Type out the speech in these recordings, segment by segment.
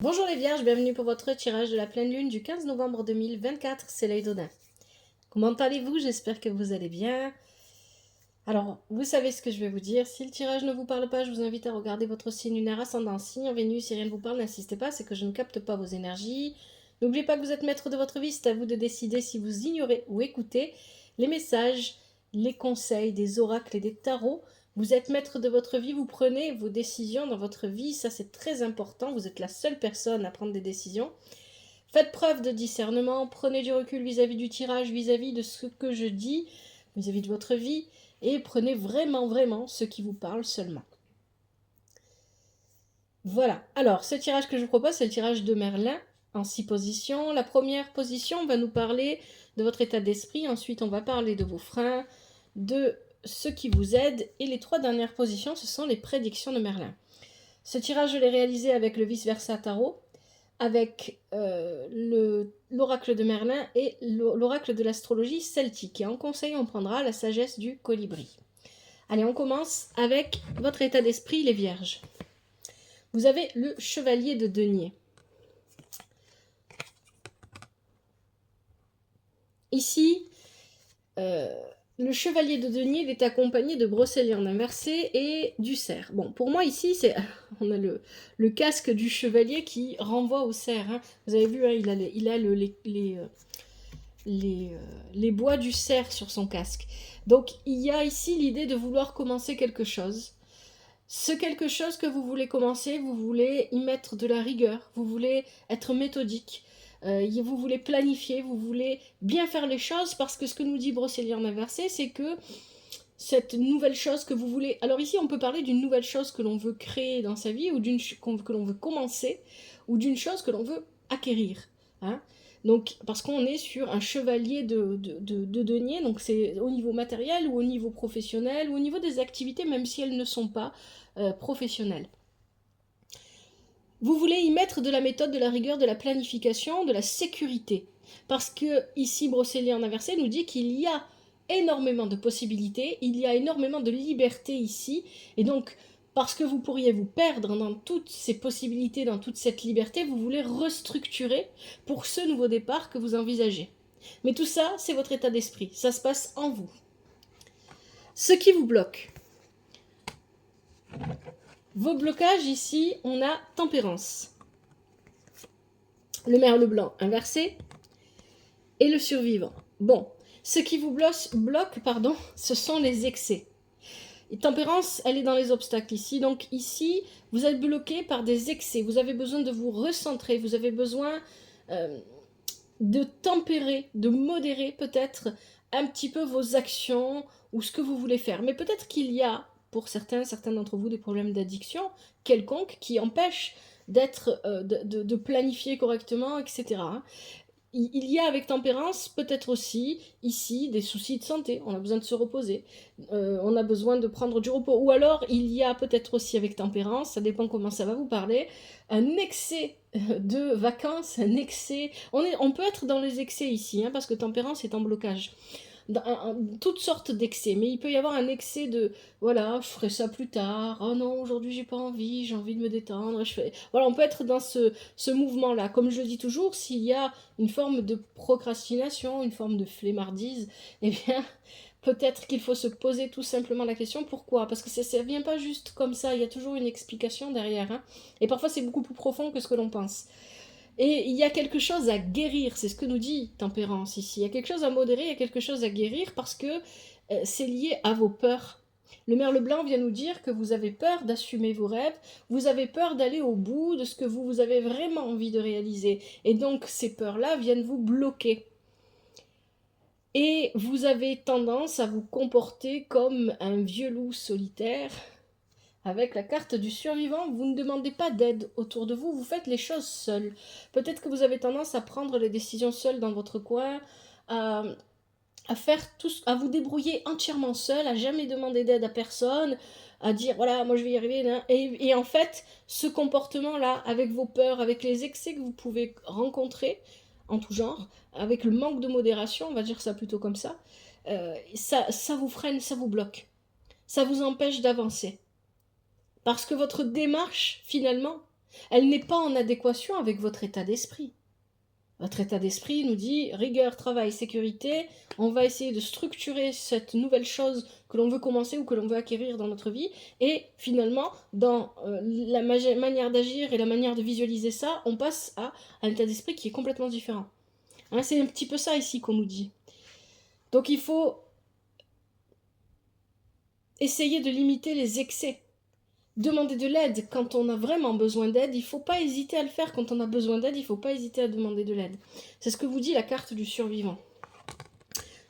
Bonjour les vierges, bienvenue pour votre tirage de la pleine lune du 15 novembre 2024, c'est l'œil d'Odin. Comment allez-vous? J'espère que vous allez bien. Alors, vous savez ce que je vais vous dire. Si le tirage ne vous parle pas, je vous invite à regarder votre signe lunaire ascendant, signe en Vénus. Si rien ne vous parle, n'insistez pas, c'est que je ne capte pas vos énergies. N'oubliez pas que vous êtes maître de votre vie, c'est à vous de décider si vous ignorez ou écoutez les messages, les conseils des oracles et des tarots. Vous êtes maître de votre vie, vous prenez vos décisions dans votre vie, ça c'est très important, vous êtes la seule personne à prendre des décisions. Faites preuve de discernement, prenez du recul vis-à-vis du tirage, vis-à-vis de ce que je dis, vis-à-vis de votre vie, et prenez vraiment ce qui vous parle seulement. Voilà, alors ce tirage que je vous propose, c'est le tirage de Merlin en 6 positions. La première position va nous parler de votre état d'esprit, ensuite on va parler de vos freins, de ce qui vous aide, et les 3 dernières positions, ce sont les prédictions de Merlin. Ce tirage, je l'ai réalisé avec le vice-versa tarot, avec l'oracle de Merlin et l'oracle de l'astrologie celtique. Et en conseil, on prendra la sagesse du colibri. Allez, on commence avec votre état d'esprit, les vierges. Vous avez le chevalier de denier. Ici, le chevalier de denier il est accompagné de brocéliande inversée et du cerf. Bon, pour moi ici, on a le casque du chevalier qui renvoie au cerf. Hein. Vous avez vu, hein, il a les bois du cerf sur son casque. Donc il y a ici l'idée de vouloir commencer quelque chose. Ce quelque chose que vous voulez commencer, vous voulez y mettre de la rigueur, vous voulez être méthodique, vous voulez planifier, vous voulez bien faire les choses, parce que ce que nous dit Brocéliande inversée, c'est que cette nouvelle chose que vous voulez... Alors ici, on peut parler d'une nouvelle chose que l'on veut créer dans sa vie, ou que l'on veut commencer, ou d'une chose que l'on veut acquérir. Hein. Donc, parce qu'on est sur un chevalier de denier, donc c'est au niveau matériel ou au niveau professionnel ou au niveau des activités, même si elles ne sont pas professionnelles. Vous voulez y mettre de la méthode, de la rigueur, de la planification, de la sécurité. Parce que ici, Brocéliande inversée nous dit qu'il y a énormément de possibilités, il y a énormément de liberté ici, et donc parce que vous pourriez vous perdre dans toutes ces possibilités, dans toute cette liberté, vous voulez restructurer pour ce nouveau départ que vous envisagez. Mais tout ça, c'est votre état d'esprit, ça se passe en vous. Ce qui vous bloque. Vos blocages ici, on a tempérance. Le merle blanc inversé et le survivant. Bon, ce qui vous bloque, ce sont les excès. Et tempérance, elle est dans les obstacles ici. Donc ici, vous êtes bloqué par des excès. Vous avez besoin de vous recentrer. Vous avez besoin de tempérer, de modérer peut-être un petit peu vos actions ou ce que vous voulez faire. Mais peut-être qu'il y a, pour certains d'entre vous, des problèmes d'addiction quelconques qui empêchent de planifier correctement, etc. Il y a avec tempérance peut-être aussi ici des soucis de santé, on a besoin de se reposer, on a besoin de prendre du repos, ou alors il y a peut-être aussi avec tempérance, ça dépend comment ça va vous parler, un excès de vacances, un excès, on peut être dans les excès ici, hein, parce que tempérance est en blocage, toutes sortes d'excès, mais il peut y avoir un excès de voilà, je ferai ça plus tard, oh non, aujourd'hui j'ai pas envie, j'ai envie de me détendre, voilà, on peut être dans ce mouvement-là. Comme je le dis toujours, s'il y a une forme de procrastination, une forme de flemmardise, eh bien, peut-être qu'il faut se poser tout simplement la question pourquoi, parce que ça ne vient pas juste comme ça, il y a toujours une explication derrière, hein. Et parfois c'est beaucoup plus profond que ce que l'on pense. Et il y a quelque chose à guérir, c'est ce que nous dit Tempérance ici. Il y a quelque chose à modérer, il y a quelque chose à guérir parce que c'est lié à vos peurs. Le merle blanc vient nous dire que vous avez peur d'assumer vos rêves, vous avez peur d'aller au bout de ce que vous avez vraiment envie de réaliser. Et donc ces peurs-là viennent vous bloquer. Et vous avez tendance à vous comporter comme un vieux loup solitaire. Avec la carte du survivant, vous ne demandez pas d'aide autour de vous, vous faites les choses seuls. Peut-être que vous avez tendance à prendre les décisions seuls dans votre coin, à faire tout, à vous débrouiller entièrement seul, à jamais demander d'aide à personne, à dire voilà, moi je vais y arriver. Hein. Et en fait, ce comportement-là, avec vos peurs, avec les excès que vous pouvez rencontrer en tout genre, avec le manque de modération, on va dire ça plutôt comme ça, ça vous freine, ça vous bloque. Ça vous empêche d'avancer. Parce que votre démarche, finalement, Elle n'est pas en adéquation avec votre état d'esprit. Votre état d'esprit nous dit rigueur, travail, sécurité. On va essayer de structurer cette nouvelle chose que l'on veut commencer ou que l'on veut acquérir dans notre vie. Et finalement, dans la manière d'agir et la manière de visualiser ça, on passe à un état d'esprit qui est complètement différent. Hein, c'est un petit peu ça ici qu'on nous dit. Donc il faut essayer de limiter les excès. Demander de l'aide quand on a vraiment besoin d'aide, il ne faut pas hésiter à le faire. Quand on a besoin d'aide, il ne faut pas hésiter à demander de l'aide. C'est ce que vous dit la carte du survivant.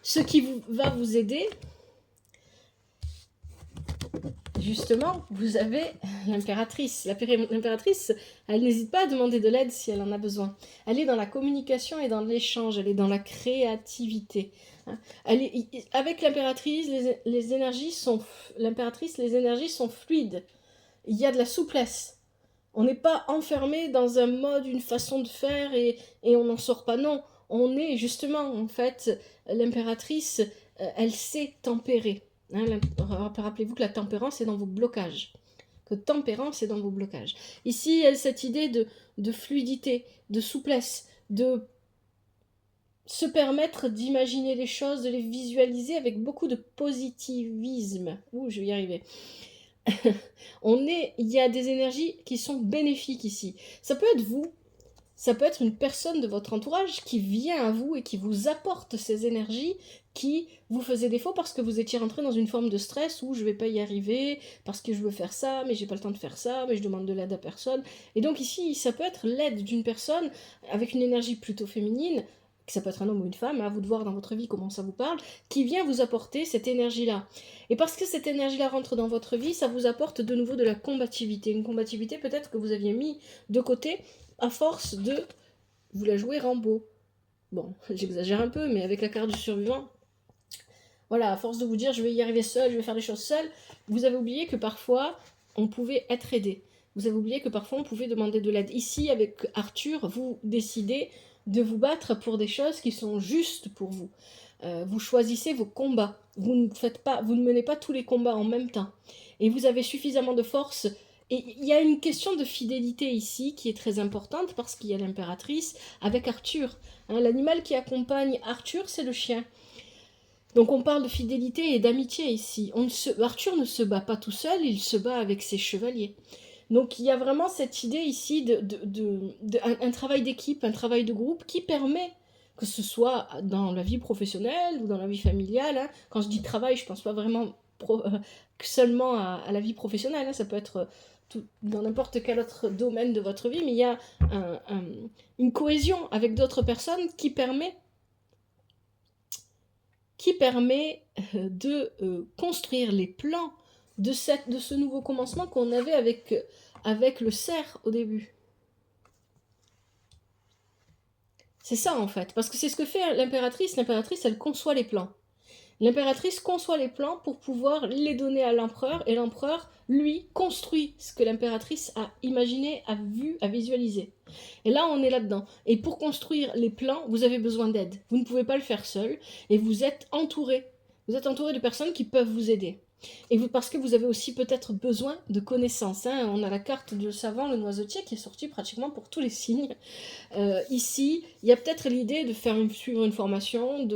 Ce qui va vous aider, justement, vous avez l'impératrice. L'impératrice, elle n'hésite pas à demander de l'aide si elle en a besoin. Elle est dans la communication et dans l'échange, elle est dans la créativité. Avec l'impératrice, les énergies sont fluides. Il y a de la souplesse. On n'est pas enfermé dans un mode, une façon de faire et on n'en sort pas. Non, on est justement, en fait, l'impératrice, elle sait tempérer. Hein, rappelez-vous que la tempérance est dans vos blocages. Ici, il y a cette idée de fluidité, de souplesse, de se permettre d'imaginer les choses, de les visualiser avec beaucoup de positivisme. Ouh, je vais y arriver. Il y a des énergies qui sont bénéfiques ici. Ça peut être vous, ça peut être une personne de votre entourage qui vient à vous et qui vous apporte ces énergies qui vous faisaient défaut parce que vous étiez rentré dans une forme de stress où je vais pas y arriver, parce que je veux faire ça, mais j'ai pas le temps de faire ça, mais je demande de l'aide à personne. Et donc ici, ça peut être l'aide d'une personne avec une énergie plutôt féminine, que ça peut être un homme ou une femme, à vous de voir dans votre vie comment ça vous parle, qui vient vous apporter cette énergie-là. Et parce que cette énergie-là rentre dans votre vie, ça vous apporte de nouveau de la combativité. Une combativité peut-être que vous aviez mis de côté à force de vous la jouer Rambo. Bon, j'exagère un peu, mais avec la carte du survivant, voilà, à force de vous dire je vais y arriver seul, je vais faire les choses seul, vous avez oublié que parfois on pouvait être aidé. Vous avez oublié que parfois on pouvait demander de l'aide. Ici, avec Arthur, vous décidez de vous battre pour des choses qui sont justes pour vous. Vous choisissez vos combats. Vous ne menez pas tous les combats en même temps. Et vous avez suffisamment de force. Et il y a une question de fidélité ici qui est très importante parce qu'il y a l'impératrice avec Arthur. Hein, l'animal qui accompagne Arthur, c'est le chien. Donc on parle de fidélité et d'amitié ici. Arthur ne se bat pas tout seul, il se bat avec ses chevaliers. Donc il y a vraiment cette idée ici un travail d'équipe, un travail de groupe qui permet, que ce soit dans la vie professionnelle ou dans la vie familiale, hein. Quand je dis travail, je ne pense pas vraiment seulement à la vie professionnelle, hein. Ça peut être dans n'importe quel autre domaine de votre vie, mais il y a une cohésion avec d'autres personnes qui permet de construire les plans de ce nouveau commencement qu'on avait avec le cerf au début. C'est ça en fait, parce que c'est ce que fait l'impératrice. L'impératrice, elle conçoit les plans. L'impératrice conçoit les plans pour pouvoir les donner à l'empereur, et l'empereur, lui, construit ce que l'impératrice a imaginé, a vu, a visualisé. Et là, on est là-dedans. Et pour construire les plans, vous avez besoin d'aide. Vous ne pouvez pas le faire seul, et vous êtes entouré. Vous êtes entouré de personnes qui peuvent vous aider. Et parce que vous avez aussi peut-être besoin de connaissances. Hein. On a la carte du savant, le noisetier, qui est sortie pratiquement pour tous les signes. Ici, il y a peut-être l'idée de suivre une formation,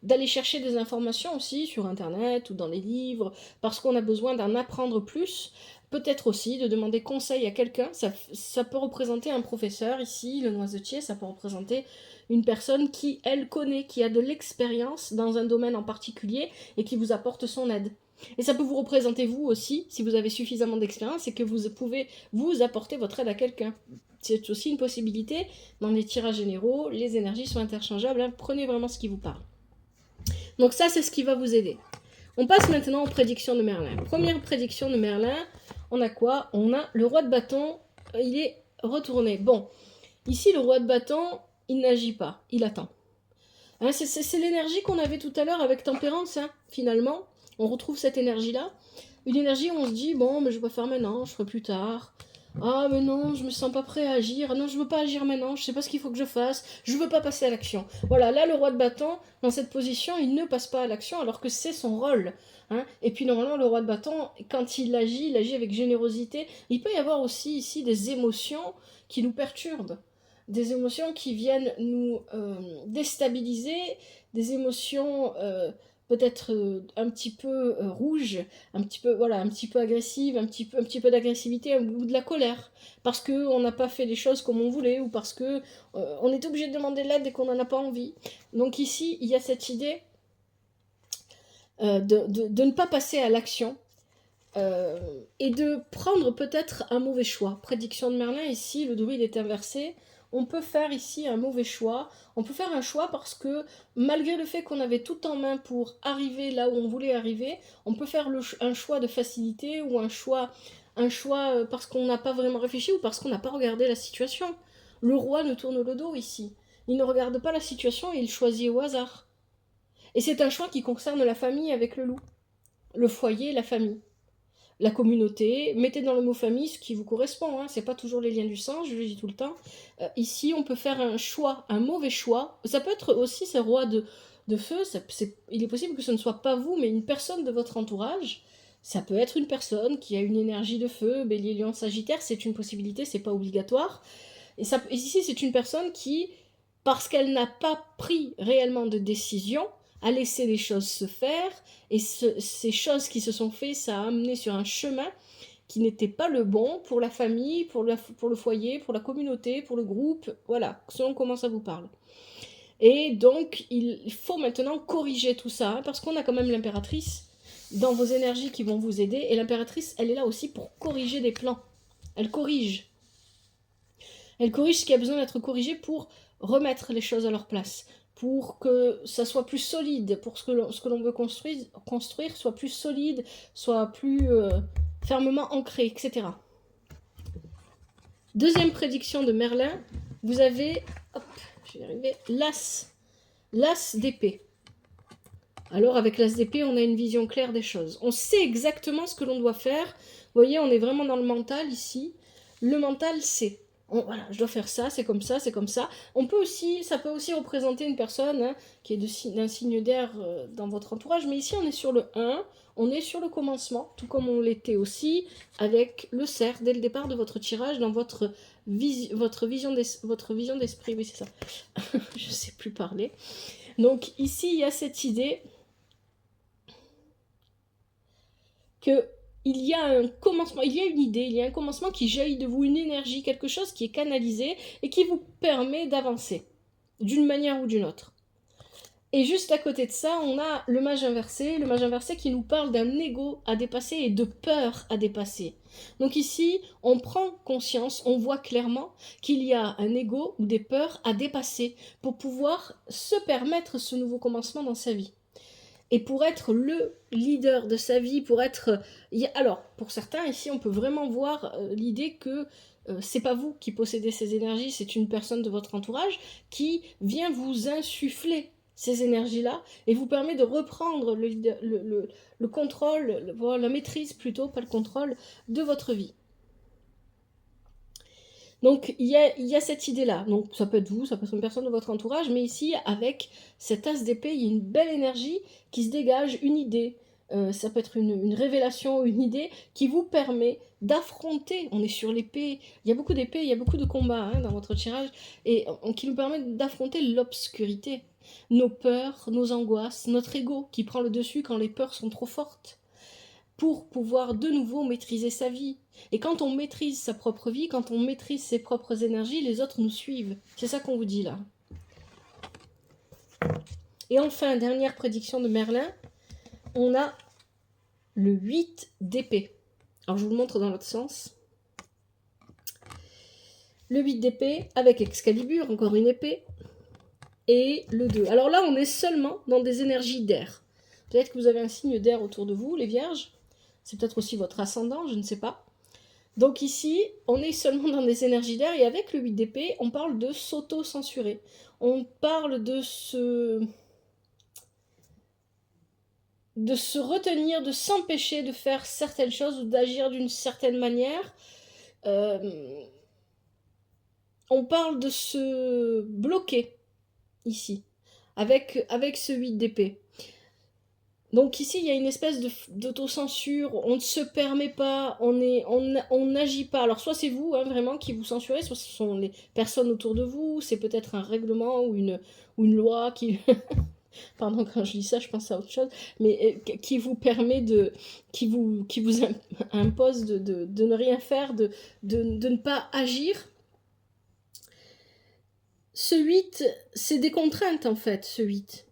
d'aller chercher des informations aussi sur Internet ou dans les livres, parce qu'on a besoin d'en apprendre plus. Peut-être aussi de demander conseil à quelqu'un. Ça peut représenter un professeur ici, le noisetier, ça peut représenter une personne qui, elle, connaît, qui a de l'expérience dans un domaine en particulier et qui vous apporte son aide. Et ça peut vous représenter vous aussi, si vous avez suffisamment d'expérience et que vous pouvez vous apporter votre aide à quelqu'un. C'est aussi une possibilité. Dans les tirages généraux, les énergies sont interchangeables. Hein. Prenez vraiment ce qui vous parle. Donc ça, c'est ce qui va vous aider. On passe maintenant aux prédictions de Merlin. Première prédiction de Merlin, on a quoi? On a le roi de bâton, il est retourné. Bon, ici, le roi de bâton, il n'agit pas, il attend. Hein, c'est l'énergie qu'on avait tout à l'heure avec tempérance, hein, finalement. On retrouve cette énergie-là. Une énergie où on se dit, bon, mais je vais pas faire maintenant, je ferai plus tard. Ah mais non, je me sens pas prêt à agir. Ah non, je veux pas agir maintenant, je sais pas ce qu'il faut que je fasse, je veux pas passer à l'action. Voilà, là le roi de bâton, dans cette position, il ne passe pas à l'action alors que c'est son rôle. Hein. Et puis normalement, le roi de bâton, quand il agit avec générosité. Il peut y avoir aussi ici des émotions qui nous perturbent, des émotions qui viennent nous déstabiliser, des émotions peut-être un petit peu rouges, un petit peu voilà, un petit peu agressive, un petit peu d'agressivité ou de la colère parce que on n'a pas fait les choses comme on voulait ou parce que on est obligé de demander de l'aide et qu'on n'en a pas envie. Donc ici, il y a cette idée de ne pas passer à l'action et de prendre peut-être un mauvais choix. Prédiction de Merlin, ici, le druide est inversé. On peut faire ici un mauvais choix. On peut faire un choix parce que, malgré le fait qu'on avait tout en main pour arriver là où on voulait arriver, on peut faire un choix de facilité ou un choix parce qu'on n'a pas vraiment réfléchi ou parce qu'on n'a pas regardé la situation. Le roi ne tourne le dos ici. Il ne regarde pas la situation et il choisit au hasard. Et c'est un choix qui concerne la famille avec le loup. Le foyer, la famille, la communauté, mettez dans le mot famille ce qui vous correspond, hein. C'est pas toujours les liens du sang, je le dis tout le temps. Ici, on peut faire un choix, un mauvais choix. Ça peut être aussi ce roi de feu, il est possible que ce ne soit pas vous, mais une personne de votre entourage. Ça peut être une personne qui a une énergie de feu, bélier, lion, sagittaire, c'est une possibilité, c'est pas obligatoire. Et ici, c'est une personne qui, parce qu'elle n'a pas pris réellement de décision, a laissé les choses se faire, et ces choses qui se sont faites, ça a amené sur un chemin qui n'était pas le bon pour la famille, pour le foyer, pour la communauté, pour le groupe, voilà, selon comment ça vous parle. Et donc, il faut maintenant corriger tout ça, hein, parce qu'on a quand même l'impératrice dans vos énergies qui vont vous aider, et l'impératrice, elle est là aussi pour corriger des plans. Elle corrige. Elle corrige ce qui a besoin d'être corrigé pour remettre les choses à leur place, pour que ça soit plus solide, pour ce que l'on veut construire soit plus solide, soit plus fermement ancré, etc. Deuxième prédiction de Merlin, vous avez, hop, je vais y arriver, l'as d'épée. Alors avec l'as d'épée, on a une vision claire des choses. On sait exactement ce que l'on doit faire. Vous voyez, on est vraiment dans le mental ici. Le mental sait. Voilà, je dois faire ça, c'est comme ça, c'est comme ça. Ça peut aussi représenter une personne hein, qui est d'un signe d'air dans votre entourage. Mais ici, on est sur le 1, on est sur le commencement, tout comme on l'était aussi avec le cerf dès le départ de votre tirage dans votre vision d'esprit. Oui, c'est ça. Je ne sais plus parler. Donc ici, il y a cette idée que il y a un commencement, il y a une idée, il y a un commencement qui jaillit de vous, une énergie, quelque chose qui est canalisé et qui vous permet d'avancer d'une manière ou d'une autre. Et juste à côté de ça, on a le mage inversé qui nous parle d'un ego à dépasser et de peur à dépasser. Donc ici, on prend conscience, on voit clairement qu'il y a un ego ou des peurs à dépasser pour pouvoir se permettre ce nouveau commencement dans sa vie. Et pour être le leader de sa vie, pour être... Alors, pour certains, ici, on peut vraiment voir l'idée que c'est pas vous qui possédez ces énergies, c'est une personne de votre entourage qui vient vous insuffler ces énergies-là et vous permet de reprendre le contrôle, la maîtrise plutôt, pas le contrôle, de votre vie. Donc il y a cette idée-là. Donc ça peut être vous, ça peut être une personne de votre entourage, mais ici, avec cet as d'épée, il y a une belle énergie qui se dégage, une idée. Ça peut être une révélation, une idée qui vous permet d'affronter. On est sur l'épée, il y a beaucoup d'épées, il y a beaucoup de combats hein, dans votre tirage, et qui nous permet d'affronter l'obscurité. Nos peurs, nos angoisses, notre ego qui prend le dessus quand les peurs sont trop fortes pour pouvoir de nouveau maîtriser sa vie. Et quand on maîtrise sa propre vie, quand on maîtrise ses propres énergies, les autres nous suivent. C'est ça qu'on vous dit là. Et enfin, dernière prédiction de Merlin, on a le 8 d'épée. Alors je vous le montre dans l'autre sens. Le 8 d'épée avec Excalibur, encore une épée, et le 2. Alors là, on est seulement dans des énergies d'air. Peut-être que vous avez un signe d'air autour de vous, les vierges. C'est peut-être aussi votre ascendant, je ne sais pas. Donc ici, on est seulement dans des énergies d'air, et avec le 8 d'épée, on parle de s'auto-censurer. On parle de se retenir, de s'empêcher de faire certaines choses ou d'agir d'une certaine manière, on parle de se bloquer ici, avec ce 8 d'épée. Donc ici, il y a une espèce d'autocensure, on ne se permet pas, on n'agit pas. Alors soit c'est vous, hein, vraiment, qui vous censurez, soit ce sont les personnes autour de vous, c'est peut-être un règlement ou une loi qui... Pardon, quand je dis ça, je pense à autre chose, mais qui vous permet de... qui vous impose de ne rien faire, de ne pas agir. Ce 8, c'est des contraintes en fait, ce 8.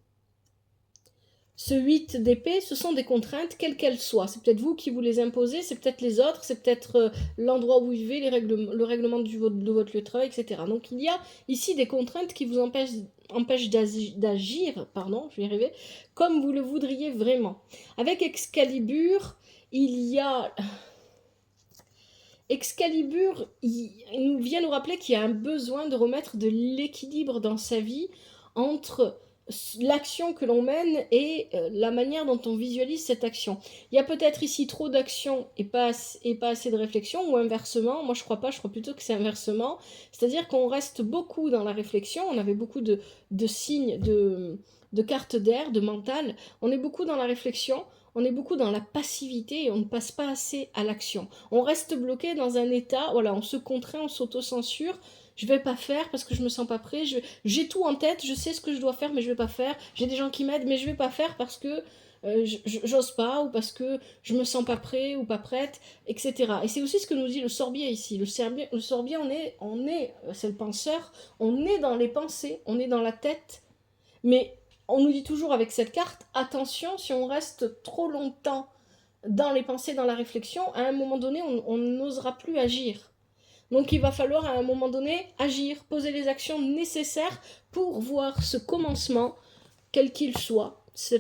Ce 8 d'épée, ce sont des contraintes, quelles qu'elles soient. C'est peut-être vous qui vous les imposez, c'est peut-être les autres, c'est peut-être l'endroit où vous vivez, le règlement de votre lieu de travail, etc. Donc il y a ici des contraintes qui vous empêchent d'agir, pardon, je vais y arriver, comme vous le voudriez vraiment. Avec Excalibur, il y a... Excalibur, il vient nous rappeler qu'il y a un besoin de remettre de l'équilibre dans sa vie entre l'action que l'on mène et la manière dont on visualise cette action. Il y a peut-être ici trop d'action et pas assez de réflexion, ou inversement. Moi je crois pas, je crois plutôt que c'est inversement. C'est-à-dire qu'on reste beaucoup dans la réflexion, on avait beaucoup de signes, de cartes d'air, de mental, on est beaucoup dans la réflexion, on est beaucoup dans la passivité et on ne passe pas assez à l'action. On reste bloqué dans un état, voilà, on se contraint, on s'auto-censure. Je vais pas faire parce que je me sens pas prêt. J'ai tout en tête, je sais ce que je dois faire, mais je vais pas faire. J'ai des gens qui m'aident, mais je vais pas faire parce que j'ose pas ou parce que je me sens pas prêt ou pas prête, etc. Et c'est aussi ce que nous dit le sorbier ici. Le sorbier, c'est le penseur. On est dans les pensées, on est dans la tête, mais on nous dit toujours avec cette carte, attention, si on reste trop longtemps dans les pensées, dans la réflexion, à un moment donné, on n'osera plus agir. Donc il va falloir à un moment donné agir, poser les actions nécessaires pour voir ce commencement, quel qu'il soit, ce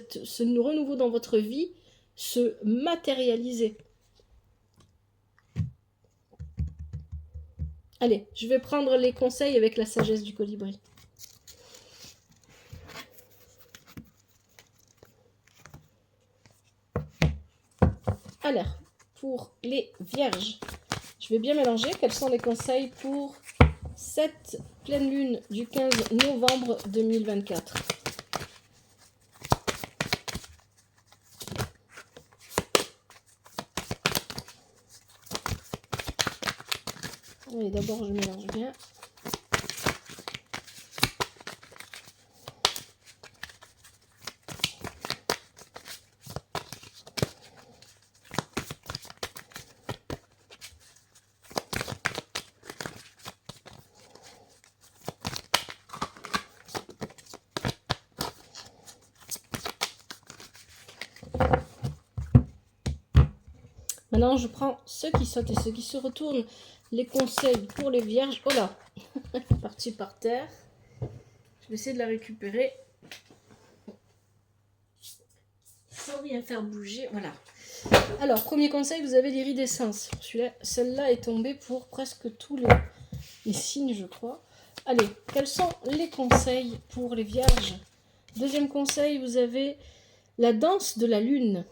renouveau dans votre vie, se matérialiser. Allez, je vais prendre les conseils avec la sagesse du colibri. Alors, pour les vierges, je vais bien mélanger. Quels sont les conseils pour cette pleine lune du 15 novembre 2024? Allez, d'abord je mélange bien. Maintenant, je prends ceux qui sautent et ceux qui se retournent. Les conseils pour les vierges. Oh là, partie par terre. Je vais essayer de la récupérer sans rien faire bouger. Voilà. Alors, premier conseil, vous avez l'iridescence. Celle-là est tombée pour presque tous les signes, je crois. Allez, quels sont les conseils pour les vierges? Deuxième conseil, vous avez la danse de la lune.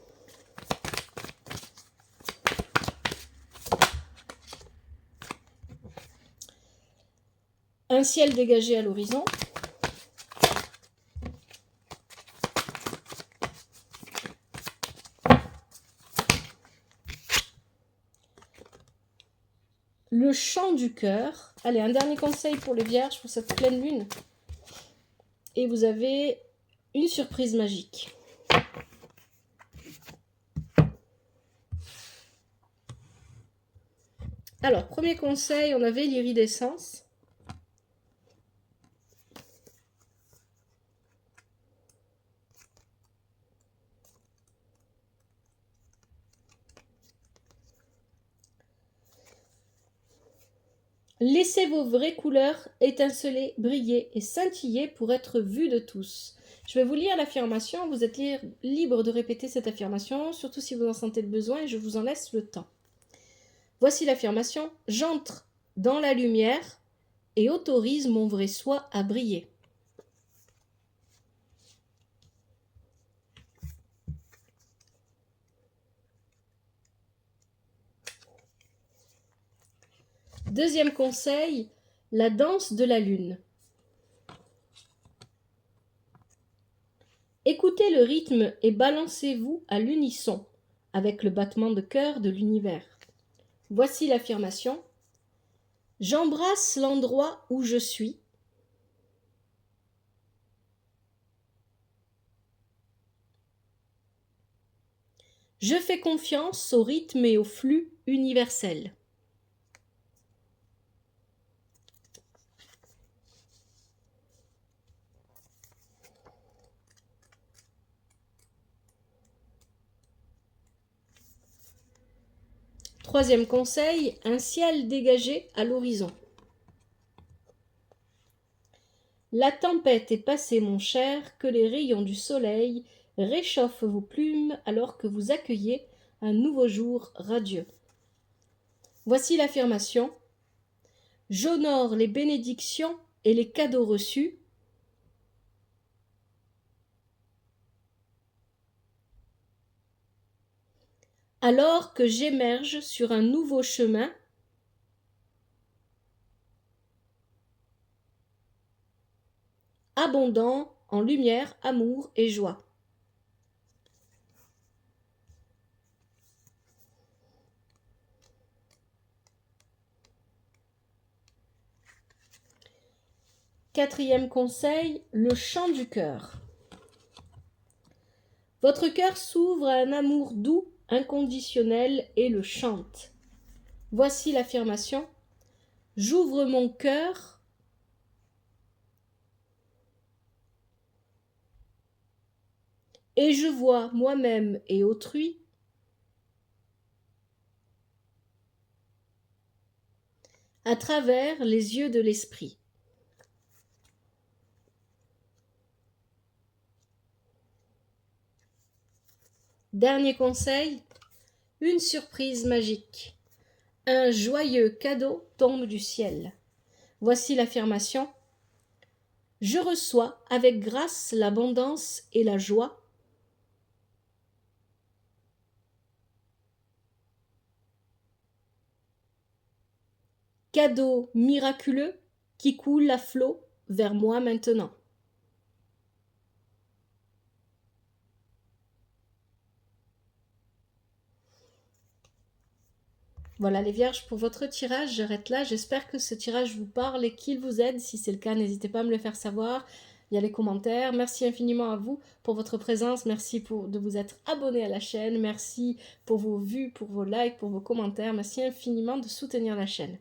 Un ciel dégagé à l'horizon. Le chant du cœur. Allez, un dernier conseil pour les vierges pour cette pleine lune. Et vous avez une surprise magique. Alors, premier conseil, on avait l'iridescence. Laissez vos vraies couleurs étinceler, briller et scintiller pour être vues de tous. Je vais vous lire l'affirmation, vous êtes libre de répéter cette affirmation, surtout si vous en sentez le besoin, et je vous en laisse le temps. Voici l'affirmation, j'entre dans la lumière et autorise mon vrai soi à briller. Deuxième conseil, la danse de la lune. Écoutez le rythme et balancez-vous à l'unisson avec le battement de cœur de l'univers. Voici l'affirmation. J'embrasse l'endroit où je suis. Je fais confiance au rythme et au flux universel. Troisième conseil, un ciel dégagé à l'horizon. La tempête est passée, mon cher, que les rayons du soleil réchauffent vos plumes alors que vous accueillez un nouveau jour radieux. Voici l'affirmation. J'honore les bénédictions et les cadeaux reçus. Alors que j'émerge sur un nouveau chemin abondant en lumière, amour et joie. Quatrième conseil, le chant du cœur. Votre cœur s'ouvre à un amour doux, inconditionnel et le chante. Voici l'affirmation. J'ouvre mon cœur et je vois moi-même et autrui à travers les yeux de l'esprit. Dernier conseil, une surprise magique. Un joyeux cadeau tombe du ciel. Voici l'affirmation. Je reçois avec grâce l'abondance et la joie. Cadeau miraculeux qui coule à flot vers moi maintenant. Voilà les vierges pour votre tirage, j'arrête là. J'espère que ce tirage vous parle et qu'il vous aide. Si c'est le cas, n'hésitez pas à me le faire savoir via les commentaires. Merci infiniment à vous pour votre présence. Merci de vous être abonné à la chaîne. Merci pour vos vues, pour vos likes, pour vos commentaires. Merci infiniment de soutenir la chaîne.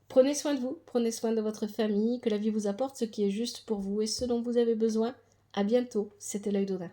Prenez soin de vous, prenez soin de votre famille, que la vie vous apporte ce qui est juste pour vous et ce dont vous avez besoin. À bientôt, c'était l'œil d'Odin.